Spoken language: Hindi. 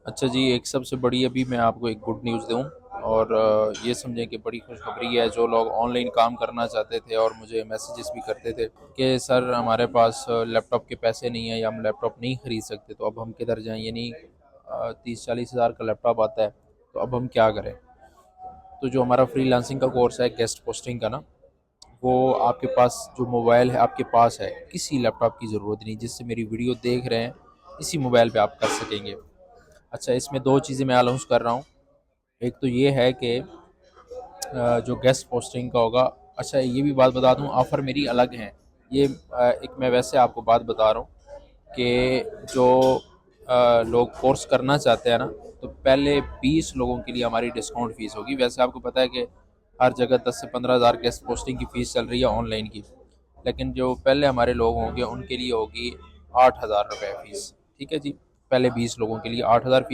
अच्छा जी, एक सबसे बड़ी अभी मैं आपको एक गुड न्यूज़ दूँ और ये समझें कि बड़ी खुशखबरी है। जो लोग ऑनलाइन काम करना चाहते थे और मुझे मैसेजेस भी करते थे कि सर हमारे पास लैपटॉप के पैसे नहीं है या हम लैपटॉप नहीं खरीद सकते, तो अब हम किधर जाएँ? यानी 30-40 हज़ार का लैपटॉप आता है, तो अब हम क्या करें? तो जो हमारा फ्रीलांसिंग का कोर्स है गेस्ट पोस्टिंग का ना, वो आपके पास जो मोबाइल है आपके पास है, किसी लैपटॉप की ज़रूरत नहीं। जिससे मेरी वीडियो देख रहे हैं, इसी मोबाइल पे आप कर सकेंगे। अच्छा, इसमें 2 चीज़ें मैं अनाउंस कर रहा हूँ। एक तो ये है कि जो गेस्ट पोस्टिंग का होगा। अच्छा, ये भी बात बता दूँ, ऑफ़र मेरी अलग हैं। ये एक मैं वैसे आपको बात बता रहा हूँ कि जो लोग कोर्स करना चाहते हैं ना, तो पहले 20 लोगों के लिए हमारी डिस्काउंट फ़ीस होगी। वैसे आपको पता है कि हर जगह 10 से 15 हज़ार गेस्ट पोस्टिंग की फ़ीस चल रही है ऑनलाइन की। लेकिन जो पहले हमारे लोग होंगे उनके लिए होगी 8,000 रुपये फ़ीस। ठीक है जी? पहले 20 लोगों के लिए 8,000 फ़ीस।